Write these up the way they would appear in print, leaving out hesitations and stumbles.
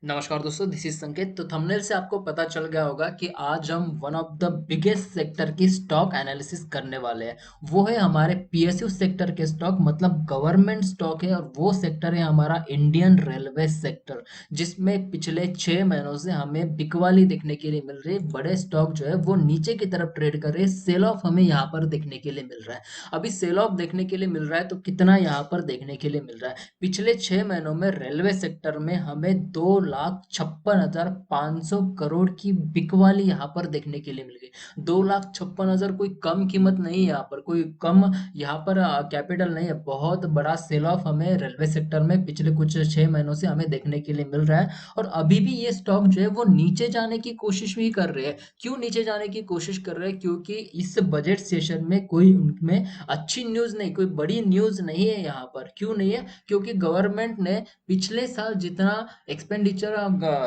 नमस्कार दोस्तों, this is संकेत। तो थंबनेल से आपको पता चल गया होगा कि आज हम one of the biggest sector की स्टॉक एनालिसिस करने वाले हैं। वो है हमारे पीएसयू सेक्टर के स्टॉक, मतलब गवर्नमेंट स्टॉक है। और वो सेक्टर है हमारा इंडियन रेलवे सेक्टर, जिसमें पिछले 6 महीनों से हमें बिकवाली देखने के लिए मिल रही है। बड़े स्टॉक जो है वो नीचे की तरफ ट्रेड कर रहे हैं। सेल ऑफ हमें यहाँ पर देखने के लिए मिल रहा है। अभी सेल ऑफ देखने के लिए मिल रहा है तो कितना यहाँ पर देखने के लिए मिल रहा है? पिछले 6 महीनों में रेलवे सेक्टर में हमें 2,56,500 करोड़ की बिकवाली यहाँ पर देखने के लिए मिल गई। 2,56,000 कोई कम कीमत नहीं है, यहाँ पर कोई कम यहाँ पर कैपिटल नहीं है। बहुत बड़ा सेल ऑफ हमें रेलवे सेक्टर में पिछले कुछ 6 महीनों से हमें देखने के लिए मिल रहा है। और अभी भी ये स्टॉक जो है वो नीचे जाने की कोशिश भी कर रहे हैं। क्यों नीचे जाने की कोशिश कर रहे हैं? क्योंकि इस बजट सेशन में कोई उनमें अच्छी न्यूज़ नहीं, कोई बड़ी न्यूज़ नहीं है यहाँ पर। क्यों नहीं है? क्योंकि गवर्नमेंट ने पिछले साल जितना एक्सपेंडिचर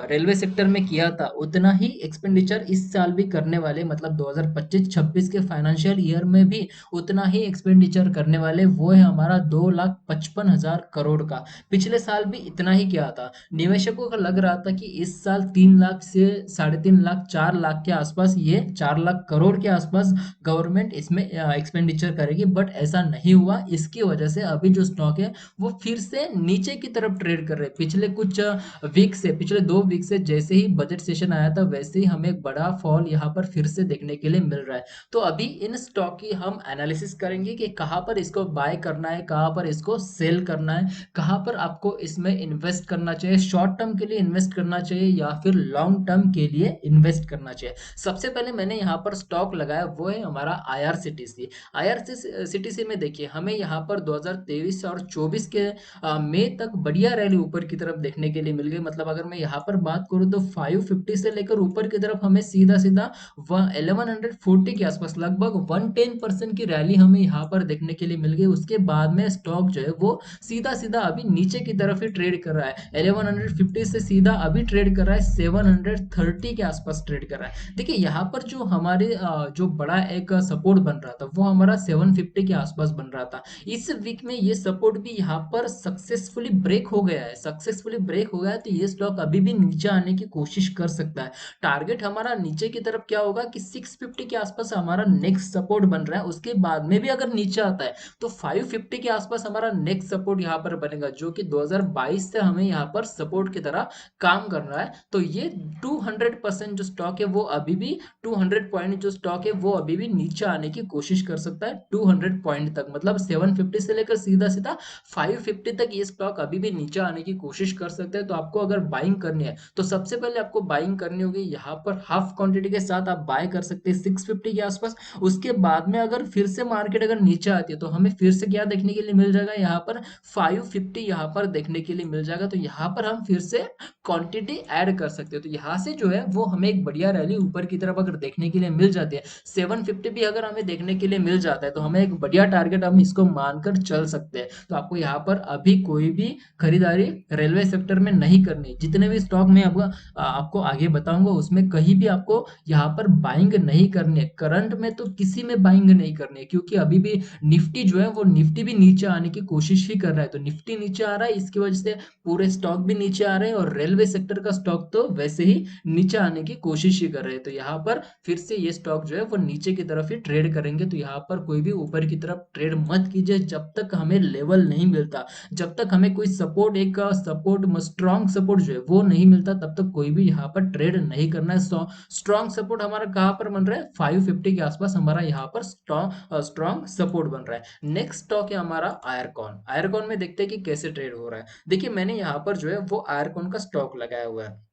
रेलवे सेक्टर में किया था उतना ही एक्सपेंडिचर इस साल भी करने वाले, मतलब 2025-26 के फाइनेंशियल ईयर में भी उतना ही एक्सपेंडिचर करने वाले। वो है हमारा 2,55,000 करोड़ का। पिछले साल भी इतना ही किया था। निवेशकों का लग रहा था कि इस साल 3 लाख से 3.5 लाख 4 लाख के आसपास, ये 4 लाख करोड़ के आसपास गवर्नमेंट इसमें एक्सपेंडिचर करेगी, बट ऐसा नहीं हुआ। इसकी वजह से अभी जो स्टॉक है वो फिर से नीचे की तरफ ट्रेड कर रहे हैं। पिछले कुछ वीक से, पिछले 2 वीक से जैसे ही बजट सेशन आया था वैसे ही हमें एक बड़ा फॉल यहाँ पर फिर से देखने के लिए मिल रहा है। तो अभी इन स्टॉक की हम एनालिसिस करेंगे कि कहाँ पर इसको बाय करना है, कहाँ पर इसको सेल करना है, कहाँ पर आपको इसमें इन्वेस्ट करना चाहिए, शॉर्ट टर्म के लिए इन्वेस्ट करना चाहिए या फिर लॉन्ग टर्म के लिए इन्वेस्ट करना चाहिए। सबसे पहले मैंने यहाँ पर स्टॉक लगाया, वो है हमारा आईआरसीटीसी। आईआरसीटीसी में देखिए हमें यहाँ पर 2023 और 24 के मई तक बढ़िया रैली ऊपर की तरफ देखने के लिए मिल गई। मतलब अगर मैं यहाँ पर बात करूँ तो 550 से लेकर ऊपर की तरफ हमें सीधा सीधा 1140 के आसपास लगभग 110% की रैली हमें यहाँ पर देखने के लिए मिल गई। उसके बाद में स्टॉक जो है वो सीधा सीधा अभी नीचे की तरफ ही ट्रेड कर रहा है। 1150 से सीधा अभी ट्रेड कर रहा है 730 के आसपास ट्रेड कर रहा है। देखिए यहाँ पर जो हमारे जो बड़ा एक सपोर्ट बन रहा था वो हमारा 750 के आसपास बन रहा था। इस वीक में ये सपोर्ट भी यहाँ पर सक्सेसफुली ब्रेक हो गया है। सक्सेसफुली ब्रेक हो गया है तो ये स्टॉक अभी भी नीचे आने की कोशिश कर सकता है। टारगेट हमारा नीचे की तरफ क्या होगा कि 650 के आसपास हमारा नेक्स्ट सपोर्ट बन रहा है। उसके बाद में भी अगर नीचे आता है तो 550 के आसपास हमारा नेक्स्ट सपोर्ट यहाँ पर बनेगा, जो कि 2022 से हमें यहाँ पर सपोर्ट की तरह काम कर रहा है। तो ये 200% जो स्टॉक है वो अभी भी 200 पॉइंट जो स्टॉक है वो अभी भी नीचे आने की कोशिश कर सकता है 200 पॉइंट तक। मतलब 750 से लेकर सीधा सीधा 550 तक ये स्टॉक अभी भी नीचे आने की कोशिश कर सकते हैं। तो आपको अगर बाइंग करनी है तो सबसे पहले आपको बाइंग करनी होगी यहाँ पर हाफ क्वांटिटी के साथ। आप बाय कर सकते हैं 650 के आसपास। उसके बाद में अगर फिर से मार्केट अगर नीचे आती है तो हमें फिर से क्या देखने के लिए मिल जाएगा, यहाँ पर 550 यहाँ पर देखने के लिए मिल जाएगा। तो यहाँ पर हम फिर से क्वांटिटी ऐड कर सकते हो। तो यहाँ से जो है वो हमें एक बढ़िया रैली ऊपर की तरफ अगर देखने के लिए मिल जाती है, 750 भी अगर हमें देखने के लिए मिल जाता है तो हमें एक बढ़िया टारगेट हम इसको मानकर चल सकते हैं। तो आपको यहाँ पर अभी कोई भी खरीदारी रेलवे सेक्टर में नहीं करनी। जितने भी स्टॉक में आपको आगे बताऊंगा उसमें कहीं भी आपको यहाँ पर बाइंग नहीं करनी है। करंट में तो किसी में बाइंग नहीं करनी है, क्योंकि अभी भी निफ्टी जो है वो निफ्टी भी नीचे आने की कोशिश ही कर रहा है। तो निफ्टी नीचे आ रहा है, इसकी वजह से पूरे स्टॉक भी नीचे आ रहे हैं और रेलवे सेक्टर का स्टॉक तो वैसे ही नीचे आने की कोशिश ही कर रहे हैं। तो यहाँ पर फिर से ये स्टॉक जो है वो नीचे की तरफ ही ट्रेड करेंगे। तो यहाँ पर कोई भी ऊपर की तरफ ट्रेड मत कीजिए जब तक हमें लेवल नहीं मिलता, जब तक हमें कोई सपोर्ट, एक सपोर्ट स्ट्रॉन्ग सपोर्ट जो है वो नहीं मिलता, तब तक कोई भी यहाँ पर ट्रेड नहीं करना है। स्ट्रॉन्ग सपोर्ट हमारा कहाँ पर बन रहा है? 550 के आसपास हमारा यहाँ पर स्ट्रॉन्ग सपोर्ट बन रहा है। नेक्स्ट स्टॉक है हमारा आयरकॉन। आयरकॉन में देखते हैं कि कैसे ट्रेड हो रहा है। देखिए मैंने यहाँ पर जो है वो आयरकॉन का स्टॉक लगाया हुआ है।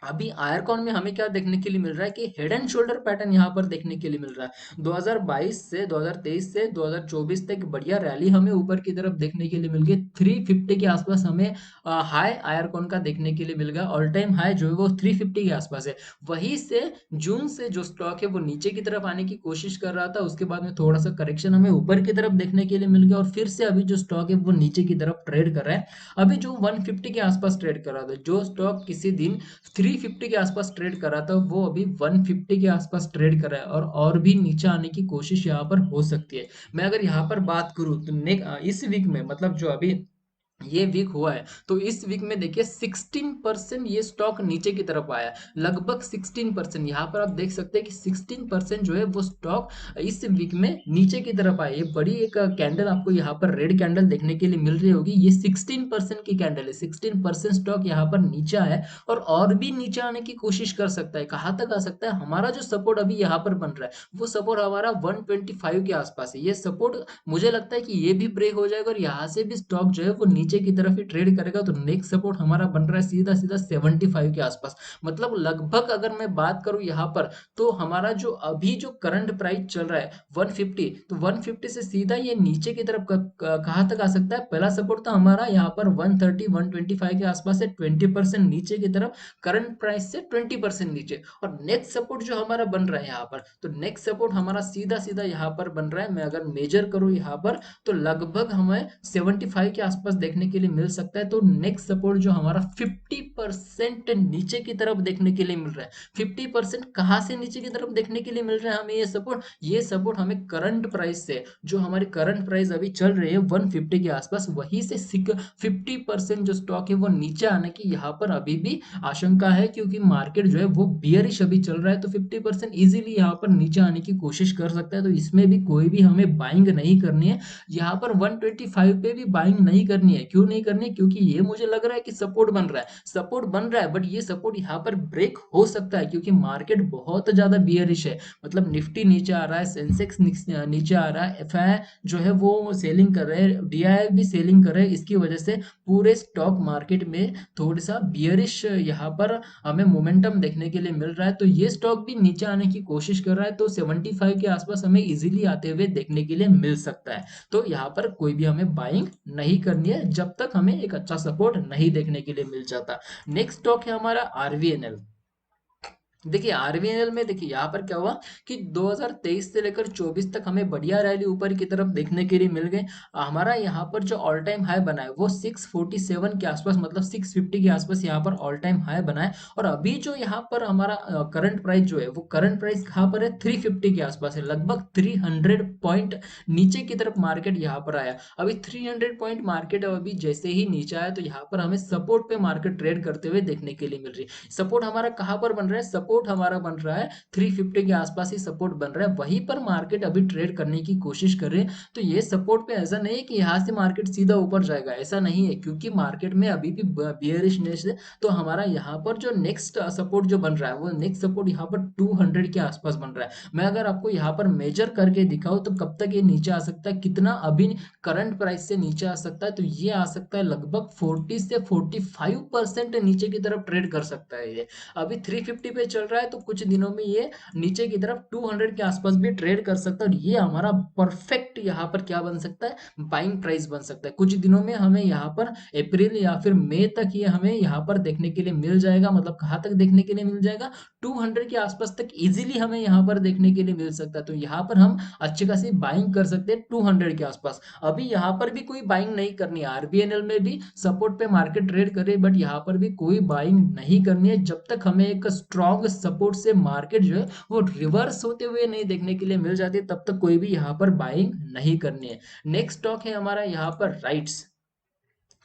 अभी आयरकॉन में हमें क्या देखने के लिए मिल रहा है कि हेड एंड शोल्डर पैटर्न यहाँ पर देखने के लिए मिल रहा है। 2022 से 2023 से 2024 तक बढ़िया रैली हमें ऊपर की तरफ देखने के लिए मिल गई। 350 के आसपास हमें हाई आयरकॉन का देखने के लिए मिल गया। ऑल टाइम हाई जो है वो 350 के आसपास है। वहीं से जून से जो स्टॉक है वो नीचे की तरफ आने की कोशिश कर रहा था। उसके बाद में थोड़ा सा करेक्शन हमें ऊपर की तरफ देखने के लिए मिल गया और फिर से अभी जो स्टॉक है वो नीचे की तरफ ट्रेड कर रहा है। अभी जो 150 के आसपास ट्रेड कर रहा था, जो स्टॉक किसी दिन 350 के आसपास ट्रेड कर रहा था, वो अभी 150 के आसपास ट्रेड कर रहा है और भी नीचे आने की कोशिश यहाँ पर हो सकती है। मैं अगर यहाँ पर बात करूँ तो इस वीक में, मतलब जो अभी ये वीक हुआ है, तो इस वीक में देखिए 16% ये स्टॉक नीचे की तरफ आया है, लगभग 16%। यहाँ पर आप देख सकते हैं कि 16% जो है वो स्टॉक इस वीक में नीचे की तरफ आया। ये बड़ी एक कैंडल आपको यहाँ पर रेड कैंडल देखने के लिए मिल रही होगी, ये 16% की कैंडल है। 16% स्टॉक यहाँ पर नीचे आया है और भी नीचे आने की कोशिश कर सकता है। कहाँ तक आ सकता है? हमारा जो सपोर्ट अभी यहाँ पर बन रहा है वो सपोर्ट हमारा 125 के आसपास है। ये सपोर्ट मुझे लगता है कि ये भी ब्रेक हो जाएगा और यहाँ से भी स्टॉक जो है वो नीचे की तरफ ही ट्रेड करेगा। तो नेक्स्ट सपोर्ट हमारा बन रहा है सीधा सीधा 75 के आसपास। मतलब लगभग अगर मैं बात करूं यहाँ पर, तो हमारा जो अभी जो करंट प्राइस चल रहा है 150, तो 150 से सीधा ये नीचे की तरफ कहाँ तक आ सकता है? पहला सपोर्ट तो हमारा यहाँ पर 130 125 के आसपास है, 20% नीचे की तरफ, करंट प्राइस से 20% नीचे। और नेक्स्ट सपोर्ट जो हमारा बन रहा है यहाँ पर, तो नेक्स्ट सपोर्ट हमारा सीधा सीधा यहाँ पर बन रहा है। मैं अगर मेजर करूँ यहाँ पर, तो लगभग हमें 75 के आसपास देखने के लिए मिल सकता है। तो नेक्स्ट सपोर्ट जो हमारा 50% नीचे की तरफ देखने के लिए मिल रहा है। 50% कहाँ से नीचे की तरफ देखने के लिए मिल रहा है हमें ये सपोर्ट हमें करंट प्राइस से, जो हमारी करंट प्राइस अभी चल रही है 150 के आसपास, वहीं से 50% जो स्टॉक है वो नीचे आने की यहाँ पर अभी भी आशंका है, क्योंकि मार्केट जो है वो बियरिश अभी चल रहा है। तो 50% इजीली यहाँ पर नीचे आने की कोशिश कर सकता है। तो इसमें भी कोई भी हमें बाइंग नहीं करनी है। यहाँ पर 125 पे भी बाइंग नहीं करनी है। क्यों नहीं करनी है? क्योंकि ये मुझे लग रहा है कि सपोर्ट बन रहा है, सपोर्ट बन रहा है, बट ये सपोर्ट यहाँ पर ब्रेक हो सकता है, क्योंकि मार्केट बहुत ज्यादा बियरिश है। मतलब निफ्टी नीचे आ रहा है, सेंसेक्स नीचे आ रहा है, एफआई जो है वो सेलिंग कर रहे हैं, डीआई भी सेलिंग कर रहे हैं। इसकी वजह से पूरे स्टॉक मार्केट में थोड़ा सा बियरिश यहाँ पर हमें मोमेंटम देखने के लिए मिल रहा है। तो ये स्टॉक भी नीचे आने की कोशिश कर रहा है, तो 75 के आसपास हमें इजीली आते हुए देखने के लिए मिल सकता है। तो यहाँ पर कोई भी हमें बाइंग नहीं करनी है जब तक हमें एक अच्छा सपोर्ट नहीं देखने के लिए मिल जाता। नेक्स्ट स्टॉक है हमारा आरवीएनएल। देखिए आरवीएनएल में देखिए यहाँ पर क्या हुआ कि 2023 से लेकर 24 तक हमें बढ़िया रैली ऊपर की तरफ देखने के लिए मिल गई। हमारा यहाँ पर जो ऑल टाइम हाई बना है वो 647 के आसपास, मतलब 650 के आसपास यहाँ पर ऑल टाइम हाई बना है। और अभी जो यहाँ पर हमारा करंट प्राइस जो है वो करंट प्राइस कहाँ पर है? 350 के आसपास है, लगभग 300 पॉइंट नीचे की तरफ मार्केट यहाँ पर आया। अभी 300 पॉइंट मार्केट अभी जैसे ही नीचे आया, तो यहाँ पर हमें सपोर्ट पे मार्केट ट्रेड करते हुए देखने के लिए मिल रही है। सपोर्ट हमारा कहाँ पर बन रहा है? सपोर्ट हमारा बन रहा है 350 के आसपास ही सपोर्ट बन रहा है, वहीं पर मार्केट अभी ट्रेड करने की कोशिश कर रहे हैं। तो ये सपोर्ट पे ऐसा नहीं है कि यहाँ से मार्केट सीधा ऊपर जाएगा, ऐसा नहीं है, क्योंकि मार्केट में अभी भी बियरिशनेस है। तो हमारा यहाँ पर जो नेक्स्ट सपोर्ट जो बन रहा है वो नेक्स्ट सपोर्ट यहाँ पर 200 के आसपास बन रहा है। मैं अगर आपको यहाँ पर मेजर करके दिखाऊं, तो कब तक ये नीचे आ सकता है, कितना अभी करंट प्राइस से नीचे आ सकता है? तो ये आ सकता है लगभग 40 से 45% नीचे की तरफ ट्रेड कर सकता है ये। अभी 350 पे चल रहा है, तो कुछ दिनों में ये नीचे की तरफ 200 के आसपास भी ट्रेड कर सकता है। और ये हमारा परफेक्ट यहाँ पर क्या बन सकता है? बाइंग प्राइस बन सकता है। कुछ दिनों में हमें यहाँ पर अप्रैल या फिर मई तक ये हमें यहाँ पर देखने के लिए मिल जाएगा। मतलब कहाँ तक देखने के लिए मिल जाएगा? 200 के आसपास तक इजीली हमें यहाँ पर देखने के लिए मिल सकता है। तो यहाँ पर हम अच्छी खासी बाइंग कर सकते हैं 200 के आसपास। अभी यहाँ पर भी कोई बाइंग नहीं करनी है। आरबीएनएल में भी सपोर्ट पे मार्केट ट्रेड करे, बट यहाँ पर भी कोई बाइंग नहीं करनी है जब तक हमें एक स्ट्रॉन्ग सपोर्ट से मार्केट जो है वो रिवर्स होते हुए नहीं देखने के लिए मिल जाती, तब तक कोई भी यहाँ पर बाइंग नहीं करनी है। नेक्स्ट स्टॉक है हमारा यहाँ पर राइट्स।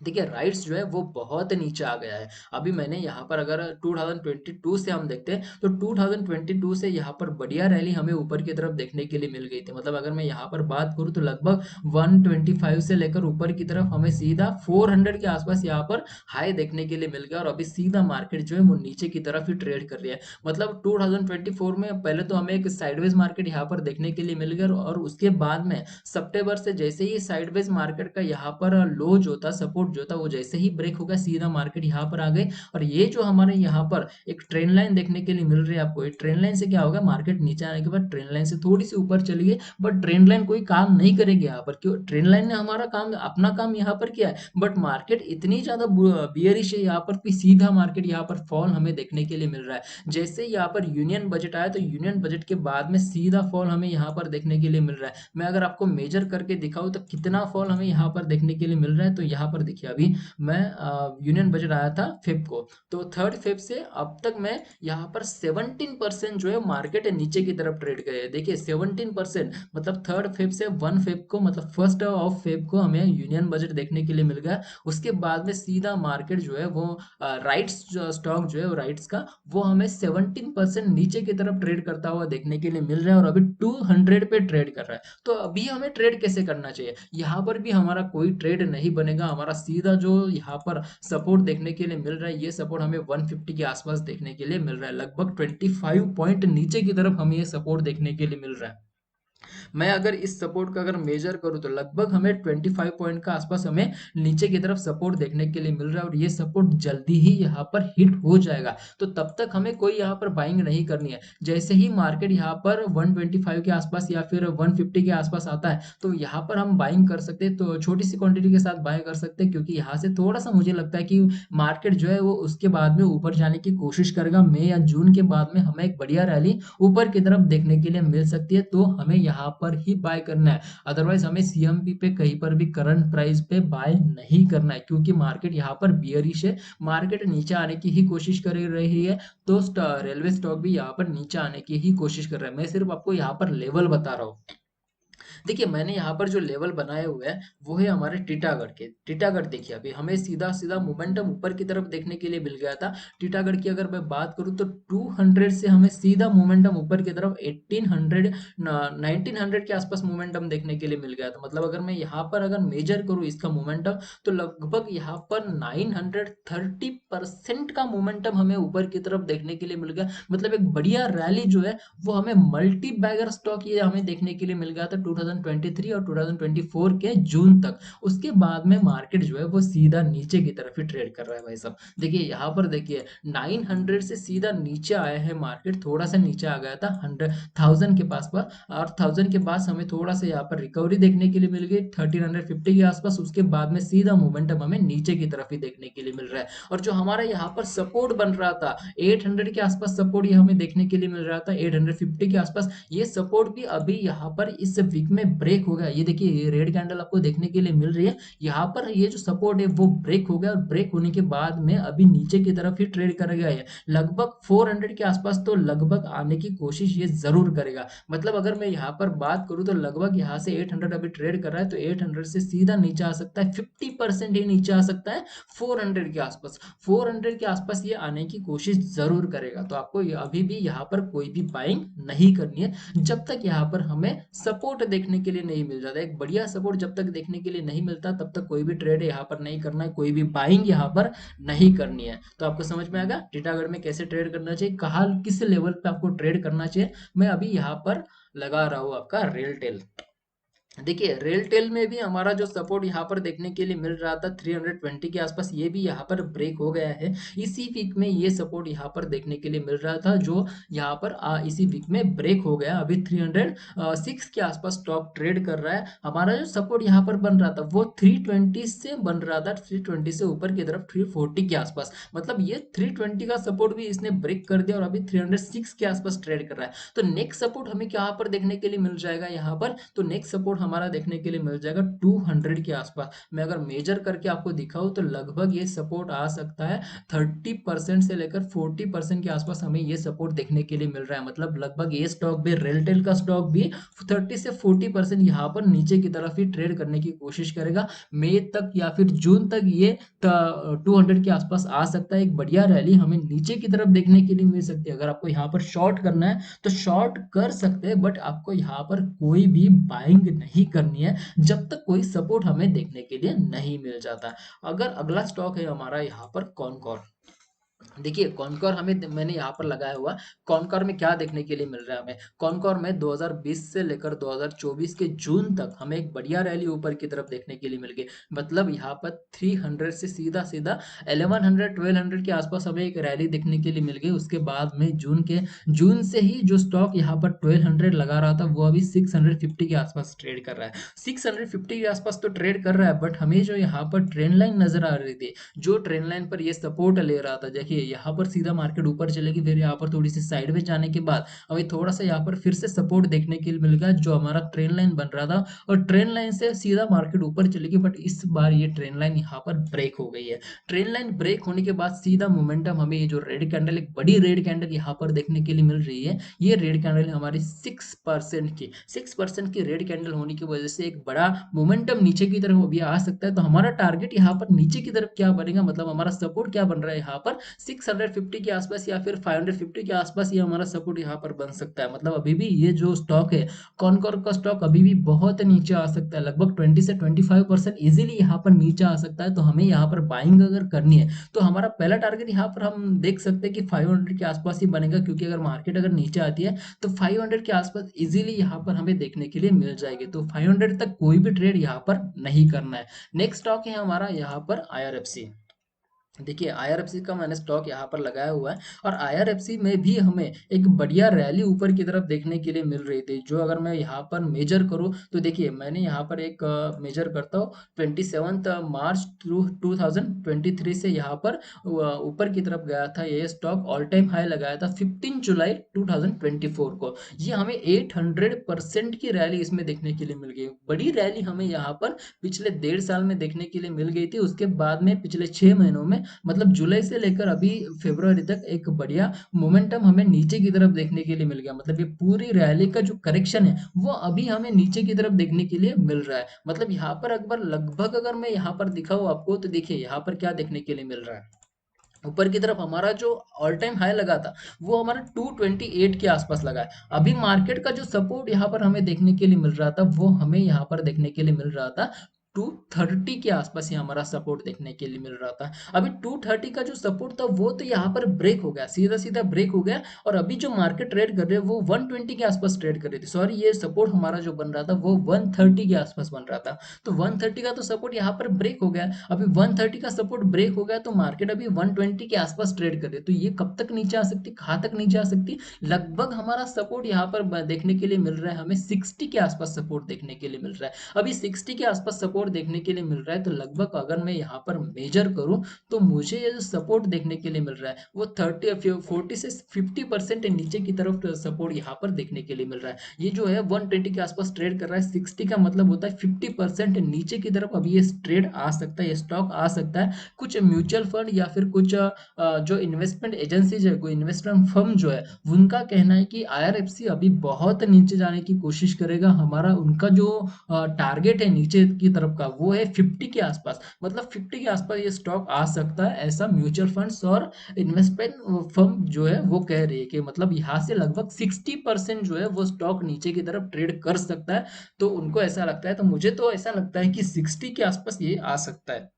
देखिए राइट्स जो है वो बहुत नीचे आ गया है। अभी मैंने यहाँ पर अगर 2022 से हम देखते हैं, तो 2022 से यहाँ पर बढ़िया रैली हमें ऊपर की तरफ देखने के लिए मिल गई थी। मतलब अगर मैं यहाँ पर बात करूँ, तो लगभग 125 से लेकर ऊपर की तरफ हमें सीधा 400 के आसपास यहाँ पर हाई देखने के लिए मिल गया। और अभी सीधा मार्केट जो है वो नीचे की तरफ ही ट्रेड कर रही है। मतलब 2024 में पहले तो हमें एक साइडवेज मार्केट यहाँ पर देखने के लिए मिल गया, और उसके बाद में सितंबर से जैसे ही साइडवेज मार्केट का यहाँ पर लो जो था, सपोर्ट जो था, वो जैसे ही ब्रेक हो गया, सीधा मार्केट यहाँ पर आ गए। और ये जो हमारे यहाँ पर एक ट्रेंड लाइन देखने के लिए मिल रही है आपको, ये ट्रेंड लाइन से क्या होगा? मार्केट नीचे आने के बाद ट्रेंड लाइन से थोड़ी सी ऊपर चली गई, बट ट्रेंड लाइन कोई काम नहीं करेगी यहाँ पर। क्यों? ट्रेंड लाइन ने हमारा काम, अपना काम यहाँ पर किया है, बट मार्केट इतनी ज्यादा बियरिश है यहाँ पर कि सीधा मार्केट यहाँ पर फॉल हमें देखने के लिए मिल रहा है। जैसे यहाँ पर यूनियन बजट आया, तो यूनियन बजट के बाद में सीधा फॉल हमें यहाँ पर देखने के लिए मिल रहा है। मैं अगर आपको मेजर करके दिखाऊं, तो कितना फॉल हमें यहाँ पर देखने के लिए मिल रहा है, तो यहाँ पर देखिए देखिए अभी मैं यूनियन बजट आया था फ़ेब को, तो 3 फ़ेब से अब तक मैं यहाँ पर 17% जो है मार्केट नीचे की तरफ ट्रेड गए है। देखिए 17% मतलब 3 फ़ेब से 1 फ़ेब को मतलब 1st ऑफ फ़ेब को हमें यूनियन बजट देखने के लिए मिल गया। उसके बाद में सीधा मार्केट जो है वो राइट्स स्टॉक जो है राइट्स का वो हमें 17% नीचे की तरफ ट्रेड करता हुआ देखने के लिए मिल रहा है और अभी 200 पे ट्रेड कर रहा है। तो अभी हमें ट्रेड कैसे करना चाहिए? यहाँ पर भी हमारा कोई ट्रेड नहीं बनेगा, हमारा सीधा जो यहाँ पर सपोर्ट देखने के लिए मिल रहा है, ये सपोर्ट हमें 150 के आसपास देखने के लिए मिल रहा है। लगभग 25 पॉइंट नीचे की तरफ हमें ये सपोर्ट देखने के लिए मिल रहा है। मैं अगर इस सपोर्ट का अगर मेजर करूँ तो लगभग हमें 25 पॉइंट का आसपास हमें नीचे की तरफ सपोर्ट देखने के लिए मिल रहा है और ये सपोर्ट जल्दी ही यहाँ पर हिट हो जाएगा। तो तब तक हमें कोई यहाँ पर बाइंग नहीं करनी है। जैसे ही मार्केट यहाँ पर 125 के आसपास या फिर 150 के आसपास आता है तो यहाँ पर हम बाइंग कर सकते हैं, तो छोटी सी क्वांटिटी के साथ बाय कर सकते हैं, क्योंकि यहाँ से थोड़ा सा मुझे लगता है कि मार्केट जो है वो उसके बाद में ऊपर जाने की कोशिश करेगा। मई या जून के बाद में हमें एक बढ़िया रैली ऊपर की तरफ देखने के लिए मिल सकती है, तो हमें यहाँ पर ही बाय करना है। अदरवाइज हमें सीएमपी पे कहीं पर भी करंट प्राइस पे बाय नहीं करना है, क्योंकि मार्केट यहाँ पर बियरिश है, मार्केट नीचे आने की ही कोशिश कर रही है। तो रेलवे स्टॉक भी यहाँ पर नीचे आने की ही कोशिश कर रहा है। मैं सिर्फ आपको यहाँ पर लेवल बता रहा हूँ। देखिए मैंने यहाँ पर जो लेवल बनाए हुए हैं वो है हमारे टीटागढ़ के। टीटागढ़ देखिए अभी हमें सीधा सीधा मोमेंटम ऊपर की तरफ देखने के लिए मिल गया था। टीटागढ़ की अगर मैं बात करूँ तो 200 से हमें सीधा मोमेंटम ऊपर की तरफ 1800 1900 के आसपास मोमेंटम देखने के लिए मिल गया था। मतलब अगर मैं यहाँ पर अगर मेजर करूँ इसका मोमेंटम तो लगभग यहाँ पर 930% का मोमेंटम हमें ऊपर की तरफ देखने के लिए मिल गया। मतलब एक बढ़िया रैली जो है वो हमें मल्टी बैगर स्टॉक ये हमें देखने के लिए मिल गया था 2023 और 2024 के जून तक। उसके बाद में मार्केट जो है वो सीधा नीचे की तरफ ही ट्रेड कर रहा है भाई साहब। देखिए यहाँ पर देखिए 900 से सीधा नीचे आया है मार्केट, थोड़ा सा नीचे आ गया था 1000 के पास पास, और 1000 के पास हमें थोड़ा सा यहाँ पर रिकवरी देखने के लिए मिल गई 1350 के आसपास। उसके बाद में सीधा मोमेंटम हमें नीचे की तरफ ही देखने के लिए मिल रहा है। और जो हमारा यहाँ पर सपोर्ट बन रहा था 800 के आसपास सपोर्ट ये हमें देखने के लिए मिल रहा था 850 के आसपास, ये सपोर्ट भी अभी यहाँ पर इस वीक में ब्रेक हो गया। ये देखिए ये रेड कैंडल आपको देखने के लिए मिल रही है, यहाँ पर ये जो सपोर्ट है वो ब्रेक हो गया और ब्रेक होने के बाद में अभी नीचे की तरफ ही ट्रेड कर गया है। लगभग 400 के आसपास तो लगभग आने की कोशिश ये जरूर करेगा। मतलब अगर मैं यहाँ पर बात करूँ तो लगभग यहाँ से 800 अभी ट्रेड कर रहा है, तो 800 से सीधा नीचे आ सकता है, 50% ही नीचे आ सकता है 400 के आसपास। 400 के आसपास ये आने की कोशिश जरूर करेगा। तो आपको अभी भी यहाँ पर कोई भी बाइंग नहीं करनी है जब तक यहाँ पर हमें सपोर्ट देखने के लिए नहीं मिल जाता। एक बढ़िया सपोर्ट जब तक देखने के लिए नहीं मिलता तब तक कोई भी ट्रेड यहाँ पर नहीं करना है, कोई भी बाइंग यहाँ पर नहीं करनी है। तो आपको समझ में आएगा टीटागढ़ में कैसे ट्रेड करना चाहिए, कहाँ किस लेवल पे आपको ट्रेड करना चाहिए। मैं अभी यहाँ पर लगा रहा हूँ आपका रेलटेल। देखिए रेलटेल में भी हमारा जो सपोर्ट यहाँ पर देखने के लिए मिल रहा था 320 के आसपास, ये भी यहाँ पर ब्रेक हो गया है। इसी वीक में ये सपोर्ट यहाँ पर देखने के लिए मिल रहा था जो यहाँ पर इसी वीक में ब्रेक हो गया। अभी 306 के आसपास स्टॉक ट्रेड कर रहा है। हमारा जो सपोर्ट यहाँ पर बन रहा था वो 320 से बन रहा था, 320 से ऊपर की तरफ 340 के आसपास। मतलब ये 320 का सपोर्ट भी इसने ब्रेक कर दिया और अभी 306 के आसपास ट्रेड कर रहा है। तो नेक्स्ट सपोर्ट हमें यहाँ पर देखने के लिए मिल जाएगा यहाँ पर, तो नेक्स्ट सपोर्ट हमारा देखने के लिए मिल जाएगा 200 के आसपास। मैं अगर मेजर करके आपको दिखाऊं तो लगभग ये सपोर्ट आ सकता है 30% से लेकर 40% के आसपास हमें ये सपोर्ट देखने के लिए मिल रहा है। मतलब लगभग ये स्टॉक भी रेलटेल का स्टॉक भी 30 से 40% यहाँ पर नीचे की तरफ ही ट्रेड करने की कोशिश करेगा। मई तक या फिर जून तक ये 200 के आसपास आ सकता है। एक बढ़िया रैली हमें नीचे की तरफ देखने के लिए मिल सकती है। अगर आपको यहाँ पर शॉर्ट करना है तो शॉर्ट कर सकते हैं, बट आपको यहाँ पर कोई भी बाइंग नहीं करनी है जब तक कोई सपोर्ट हमें देखने के लिए नहीं मिल जाता। अगर अगला स्टॉक है हमारा यहाँ पर कॉनकॉर। देखिए कॉनकॉर हमें मैंने यहाँ पर लगाया हुआ, कॉनकॉर में क्या देखने के लिए मिल रहा है हमें। कॉनकॉर में 2020 से लेकर 2024 के जून तक हमें एक बढ़िया रैली ऊपर की तरफ देखने के लिए मिल गई। मतलब यहाँ पर 300 से सीधा सीधा 1100 1200 के आसपास हमें एक रैली देखने के लिए मिल गई। उसके बाद में जून से ही जो स्टॉक यहाँ पर 1200 लगा रहा था वो अभी 650 के आसपास ट्रेड कर रहा है। 650 के आसपास तो ट्रेड कर रहा है, बट हमें जो यहाँ पर ट्रेंड लाइन नजर आ रही थी, जो ट्रेंड लाइन पर ये सपोर्ट ले रहा था, देखिए यहाँ पर सीधा मार्केट ऊपर चलेगी, फिर यहाँ पर थोड़ी सी साइडवेज जाने के बाद अभी थोड़ा सा यहाँ पर फिर से सपोर्ट देखने के लिए मिलेगा, जो हमारा ट्रेंड लाइन बन रहा था, और ट्रेंड लाइन से सीधा मार्केट ऊपर चलेगी। बट इस बार ये ट्रेंड लाइन यहाँ पर ब्रेक हो गई है। ट्रेंड लाइन ब्रेक होने के बाद सीधा मोमेंटम हमें ये जो रेड कैंडल, एक बड़ी रेड कैंडल यहाँ पर देखने के लिए मिल रही है। ये रेड कैंडल हमारी 6% की रेड कैंडल होने की वजह से एक बड़ा मोमेंटम नीचे की तरफ अभी आ सकता है। तो हमारा टारगेट यहाँ पर नीचे की तरफ क्या बनेगा, मतलब हमारा सपोर्ट क्या बन रहा है यहाँ पर 650 के आसपास या फिर 550 के आसपास, ये हमारा सपोर्ट यहाँ पर बन सकता है। मतलब अभी भी ये जो स्टॉक है, कॉनकोर का स्टॉक अभी भी बहुत नीचे आ सकता है, लगभग 20 से 25% इजीली यहाँ पर नीचे आ सकता है। तो हमें यहाँ पर बाइंग अगर करनी है तो हमारा पहला टारगेट यहाँ पर हम देख सकते हैं कि 500 के आसपास ही बनेगा, क्योंकि अगर मार्केट अगर नीचे आती है तो 500 के आसपास इजीली यहाँ पर हमें देखने के लिए मिल जाएगी। तो 500 तक कोई भी ट्रेड यहाँ पर नहीं करना है। नेक्स्ट स्टॉक है हमारा यहाँ पर IRFC। देखिए IRFC का मैंने स्टॉक यहाँ पर लगाया हुआ है, और IRFC में भी हमें एक बढ़िया रैली ऊपर की तरफ देखने के लिए मिल रही थी। जो अगर मैं यहाँ पर मेजर करूँ तो देखिए मैंने यहाँ पर एक मेजर करता हूँ 27 मार्च 2023 से यहाँ पर ऊपर की तरफ गया था। ये स्टॉक ऑल टाइम हाई लगाया था 15 जुलाई 2024 को। ये हमें 800% की रैली इसमें देखने के लिए मिल गई। बड़ी रैली हमें यहाँ पर पिछले 1.5 साल में देखने के लिए मिल गई थी। उसके बाद में पिछले 6 महीनों में, मतलब जुलाई से लेकर अभी फरवरी तक एक बढ़िया मोमेंटम हमें नीचे की तरफ देखने के लिए मिल गया। मतलब ये पूरी रैली का जो करेक्शन है वो अभी हमें नीचे की तरफ देखने के लिए मिल रहा है। मतलब यहाँ पर अकबर लगभग अगर मैं यहाँ पर दिखाऊं आपको तो देखिए यहाँ पर क्या देखने के लिए मिल रहा है। ऊपर की तरफ हमारा जो ऑल टाइम हाई लगा था वो हमारा 228 के आसपास लगा है। अभी मार्केट का जो सपोर्ट यहाँ पर हमें देखने के लिए मिल रहा था वो हमें यहाँ पर देखने के लिए मिल रहा था 230 के आसपास ही हमारा सपोर्ट देखने के लिए मिल रहा था। अभी 230 का जो सपोर्ट था वो तो यहाँ पर ब्रेक हो गया, सीधा सीधा ब्रेक हो गया, और अभी जो मार्केट ट्रेड कर रहे हैं वो 120 के आसपास ट्रेड कर रही थी। सॉरी, ये सपोर्ट हमारा जो बन रहा था वो 130 के आसपास बन रहा था। तो 130 का तो सपोर्ट यहाँ पर ब्रेक हो गया। अभी 130 का सपोर्ट ब्रेक हो गया तो मार्केट अभी 120 के आसपास ट्रेड कर रही है। तो ये कब तक नीचे आ सकती, कहाँ तक नीचे आ सकती, लगभग हमारा सपोर्ट यहाँ पर देखने के लिए मिल रहा है, हमें 60 के आसपास सपोर्ट देखने के लिए मिल रहा है। अभी 60 के आसपास सपोर्ट देखने के लिए मिल रहा है, तो लगभग अगर मैं यहाँ पर मेजर करूँ तो मुझे ये जो सपोर्ट देखने के लिए मिल रहा है वो 40 से 50% नीचे की तरफ सपोर्ट यहाँ पर देखने के लिए मिल रहा है। ये जो है 120 के आसपास ट्रेड कर रहा है, 60 का मतलब होता है 50% नीचे की तरफ अभी ये ट्रेड आ सकता है, ये स्टॉक आ सकता है। कुछ म्यूचुअल फंड या फिर कुछ जो इन्वेस्टमेंट एजेंसीज है, कोई इन्वेस्टमेंट फर्म जो है, उनका कहना है कि IRFC अभी बहुत नीचे जाने की कोशिश करेगा। हमारा उनका जो टारगेट है नीचे की तरफ का वो है 50 के आसपास, मतलब 50 के आसपास ये स्टॉक आ सकता है, ऐसा म्यूचुअल फंड्स और इन्वेस्टमेंट फर्म जो है वो कह रही है कि मतलब यहाँ से लगभग 60% जो है वो स्टॉक नीचे की तरफ ट्रेड कर सकता है। तो उनको ऐसा लगता है, तो मुझे तो ऐसा लगता है कि 60 के आसपास ये आ सकता है।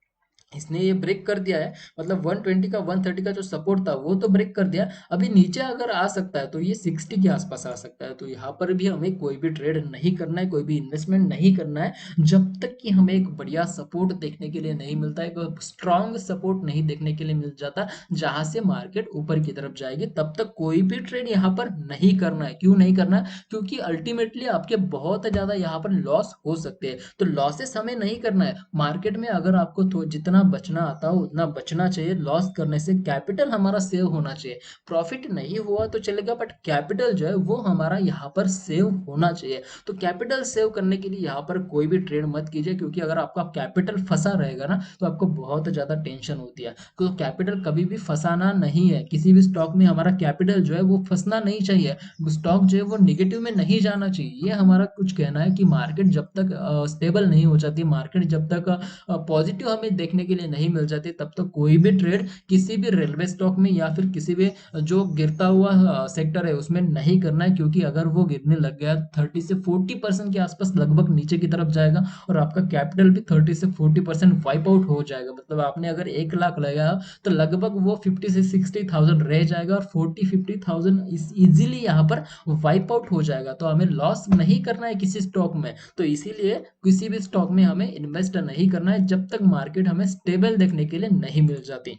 इसने ये ब्रेक कर दिया है, मतलब 120 का 130 का जो सपोर्ट था वो तो ब्रेक कर दिया। अभी नीचे अगर आ सकता है तो ये 60 के आसपास आ सकता है। तो यहाँ पर भी हमें कोई भी ट्रेड नहीं करना है, कोई भी इन्वेस्टमेंट नहीं करना है, जब तक कि हमें एक बढ़िया सपोर्ट देखने के लिए नहीं मिलता है, एक स्ट्रांग सपोर्ट नहीं देखने के लिए मिल जाता जहां से मार्केट ऊपर की तरफ जाएगी, तब तक कोई भी ट्रेड यहाँ पर नहीं करना है। क्यों नहीं करना है? क्योंकि अल्टीमेटली आपके बहुत ज्यादा यहाँ पर लॉस हो सकते हैं। तो लॉसेस हमें नहीं करना है। मार्केट में अगर आपको जितना बचना आता हो उतना बचना चाहिए। लॉस करने से कैपिटल हमारा सेव होना चाहिए। प्रॉफिट नहीं हुआ तो चलेगा, बट कैपिटल जो है वो हमारा यहाँ पर सेव होना चाहिए। तो कैपिटल सेव करने के लिए यहाँ पर कोई भी ट्रेड मत कीजिए, क्योंकि अगर आपका कैपिटल फंसा रहेगा ना तो आपको बहुत ज्यादा टेंशन होती है। तो कैपिटल कभी भी फंसाना नहीं है। किसी भी स्टॉक में हमारा कैपिटल जो है वो फंसना नहीं चाहिए। स्टॉक जो है वो निगेटिव में नहीं जाना चाहिए। ये हमारा कुछ कहना है कि मार्केट जब तक स्टेबल नहीं हो जाती, मार्केट जब तक पॉजिटिव हमें देखने के लिए नहीं मिल जाती, तब तक कोई भी ट्रेड किसी भी रेलवे स्टॉक में या फिर किसी भी जो गिरता हुआ सेक्टर है उसमें नहीं करना है। क्योंकि अगर वो गिरने लग गया 30 से 40% के आसपास लगभग नीचे की तरफ जाएगा, और आपका कैपिटल भी 30 से 40% वाइप आउट हो जाएगा। मतलब आपने अगर 1 लाख लगाया तो लगभग वो 50 से 60,000 रह जाएगा, और 40-50,000 इजीली यहाँ पर वाइप आउट हो जाएगा। तो हमें लॉस नहीं करना है किसी स्टॉक में। तो इसीलिए किसी भी स्टॉक में हमें इन्वेस्ट नहीं करना है जब तक मार्केट हमें स्टेबल देखने के लिए नहीं मिल जाती।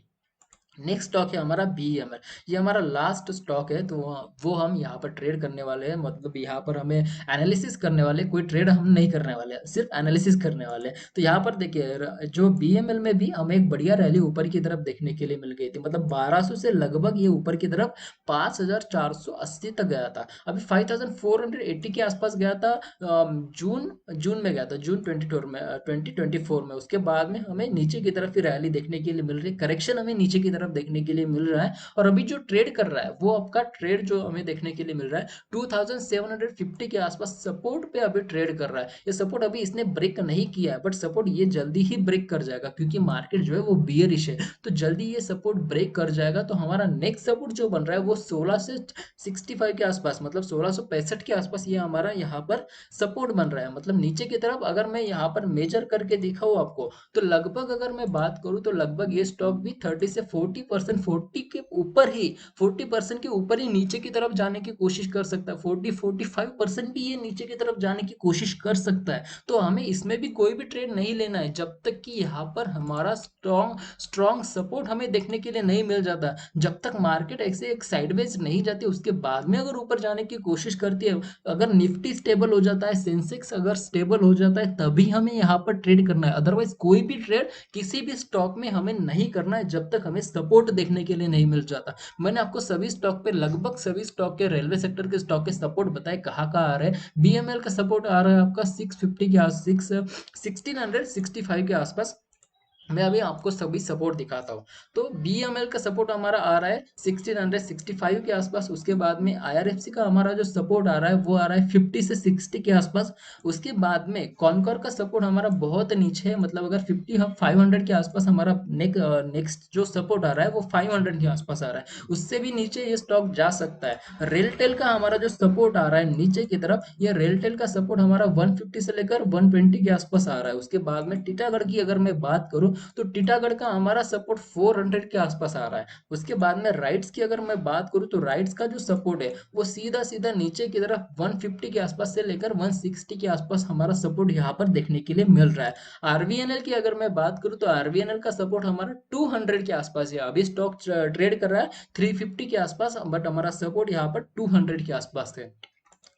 नेक्स्ट स्टॉक है हमारा BEML। ये हमारा लास्ट स्टॉक है, तो वो हम यहाँ पर ट्रेड करने वाले हैं, मतलब यहाँ पर हमें एनालिसिस करने वाले, कोई ट्रेड हम नहीं करने वाले हैं, सिर्फ एनालिसिस करने वाले हैं। तो यहाँ पर देखिए जो BEML में भी हमें एक बढ़िया रैली ऊपर की तरफ देखने के लिए मिल गई थी, मतलब 1200 से लगभग ये ऊपर की तरफ 5480 तक गया था। अभी 5480 के आसपास गया था, जून जून में गया था, जून 2024 में। उसके बाद में हमें नीचे की तरफ ही रैली देखने के लिए मिल रही है, करेक्शन हमें नीचे की तरफ देखने के लिए मिल रहा है। और अभी जो ट्रेड कर रहा है वो आपका ट्रेड जो हमें देखने के लिए मिल रहा है 2750 के आसपास सपोर्ट पे अभी ट्रेड कर रहा है। ये सपोर्ट अभी इसने ब्रेक नहीं किया है, बट सपोर्ट ये जल्दी ही ब्रेक कर जाएगा, क्योंकि मार्केट जो है वो बियरिश है, तो जल्दी ये सपोर्ट ब्रेक कर जाएगा। तो हमारा नेक्स्ट सपोर्ट जो बन रहा है वो 16 से 65 के आसपास, मतलब 1665 के आसपास ये हमारा यहाँ पर सपोर्ट बन रहा है। मतलब नीचे की तरफ अगर मैं यहाँ पर मेजर करके दिखाऊँ आपको, तो लगभग अगर मैं बात करूँ तो लगभग ये स्टॉक भी 30 से 40%, 40 के ऊपर ही, 40% के ऊपर ही नीचे की तरफ जाने की कोशिश कर सकता है। 40-45% भी ये नीचे की तरफ जाने की कोशिश कर सकता है। तो हमें इसमें भी कोई भी ट्रेड नहीं लेना है जब तक कि यहाँ पर हमारा स्ट्रॉन्ग स्ट्रॉन्ग सपोर्ट हमें देखने के लिए नहीं मिल जाता। जब तक मार्केट ऐसे एक साइडवेज नहीं जाती, उसके बाद में अगर ऊपर जाने की कोशिश करती है, अगर निफ्टी स्टेबल हो जाता है, सेंसेक्स अगर स्टेबल हो जाता है, तभी हमें यहाँ पर ट्रेड करना है। अदरवाइज कोई भी ट्रेड किसी भी स्टॉक में हमें नहीं करना है जब तक हमें सपोर्ट देखने के लिए नहीं मिल जाता। मैंने आपको सभी स्टॉक पे, लगभग सभी स्टॉक के, रेलवे सेक्टर के स्टॉक के सपोर्ट बताए कहाँ कहाँ आ रहे हैं। BML का सपोर्ट आ रहा है आपका 650 के आस 1665 के आसपास। मैं अभी आपको सभी सपोर्ट दिखाता हूँ। तो BML का सपोर्ट हमारा आ रहा है 1665 के आसपास। उसके बाद में IRFC का हमारा जो सपोर्ट आ रहा है वो आ रहा है 50 से 60 के आसपास। उसके बाद में कॉनकॉर का सपोर्ट हमारा बहुत नीचे है, मतलब अगर 50 हम 500 के आसपास हमारा नेक्स्ट जो सपोर्ट आ रहा है वो 500 के आसपास आ रहा है। उससे भी नीचे ये स्टॉक जा सकता है। रेलटेल का हमारा जो सपोर्ट आ रहा है नीचे की तरफ, ये रेलटेल का सपोर्ट हमारा 150 से लेकर 120 के आसपास आ रहा है। उसके बाद में टीटागढ़ की अगर मैं बात करूँ, तो टीटागढ़ का हमारा सपोर्ट 400 के आसपास आ रहा है। उसके बाद में राइट्स की अगर मैं बात करूँ, तो राइट्स का जो सपोर्ट है वो सीधा सीधा नीचे की तरफ 150 के आसपास से लेकर 160 के आसपास हमारा सपोर्ट यहाँ पर देखने के लिए मिल रहा है। RVNL की अगर मैं बात करूँ, तो RVNL का सपोर्ट हमारा 200 के आसपास है। अभी स्टॉक ट्रेड कर रहा है 350 के आसपास, बट हमारा सपोर्ट यहाँ पर 200 के आसपास है।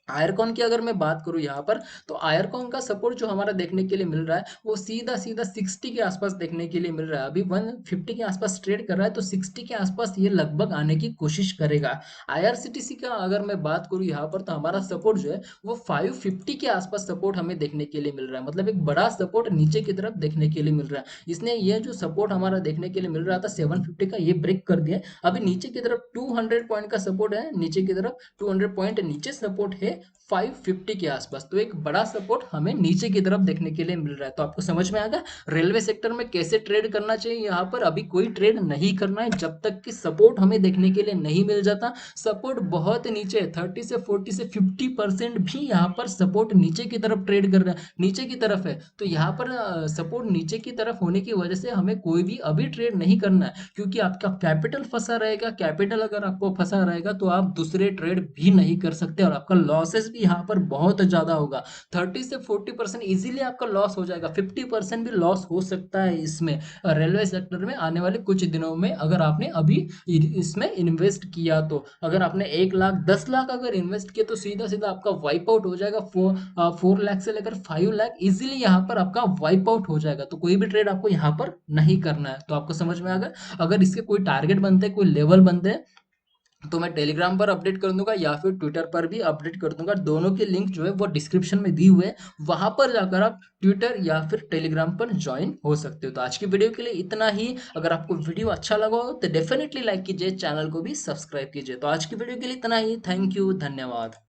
आयरकॉन की अगर मैं बात करूं यहाँ पर, तो आयरकॉन का सपोर्ट जो हमारा देखने के लिए मिल रहा है वो सीधा सीधा 60 के आसपास देखने के लिए मिल रहा है। अभी 150 के आसपास ट्रेड कर रहा है, तो 60 के आसपास ये लगभग आने की कोशिश करेगा। IRCTC का अगर मैं बात करूं यहाँ पर, तो हमारा सपोर्ट जो है वो 550 के आसपास सपोर्ट हमें देखने के लिए मिल रहा है, मतलब एक बड़ा सपोर्ट नीचे की तरफ देखने के लिए मिल रहा है। इसने ये जो सपोर्ट हमारा देखने के लिए मिल रहा था 750 का, ये ब्रेक कर दिया है। अभी नीचे की तरफ 200 पॉइंट का सपोर्ट है, नीचे की तरफ 200 पॉइंट नीचे सपोर्ट है 550 के आसपास। तो एक बड़ा सपोर्ट हमें नीचे की तरफ देखने के लिए मिल रहा है। तो आपको समझ में आ गया रेलवे सेक्टर में कैसे ट्रेड करना चाहिए। यहाँ पर अभी कोई ट्रेड नहीं करना है जब तक कि सपोर्ट हमें देखने के लिए नहीं मिल जाता। सपोर्ट बहुत नीचे है, 30 से 40 से 50% भी यहाँ पर सपोर्ट नीचे की तरफ ट्रेड कर रहा है, नीचे की तरफ है। तो यहाँ पर सपोर्ट नीचे की तरफ होने की वजह से हमें कोई भी अभी ट्रेड नहीं करना है, क्योंकि आपका कैपिटल फंसा रहेगा। कैपिटल अगर आपको फंसा रहेगा तो आप दूसरे ट्रेड भी नहीं कर सकते, और आपका लॉसेस भी यहाँ पर बहुत ज्यादा होगा। 30 से 40% इजीली आपका लॉस हो जाएगा, 50% भी लॉस हो सकता है इसमें, रेलवे सेक्टर में आने वाले कुछ दिनों में, अगर आपने अभी इसमें इन्वेस्ट किया तो। अगर आपने 1 लाख 10 लाख अगर इन्वेस्ट किया, तो सीधा सीधा आपका वाइप आउट हो जाएगा। 4 लाख से लेकर 5 लाख इजीली यहाँ पर आपका वाइप आउट हो जाएगा। तो कोई भी ट्रेड आपको यहाँ पर नहीं करना है। तो आपको समझ में आ गया। अगर इसके कोई टारगेट बनते हैं, कोई लेवल बनते हैं, तो मैं टेलीग्राम पर अपडेट कर दूंगा या फिर ट्विटर पर भी अपडेट कर दूंगा। दोनों के लिंक जो है वो डिस्क्रिप्शन में दी हुए हैं, वहां पर जाकर आप ट्विटर या फिर टेलीग्राम पर ज्वाइन हो सकते हो। तो आज की वीडियो के लिए इतना ही। अगर आपको वीडियो अच्छा लगा हो तो डेफिनेटली लाइक कीजिए, चैनल को भी सब्सक्राइब कीजिए। तो आज की वीडियो के लिए इतना ही। थैंक यू, धन्यवाद।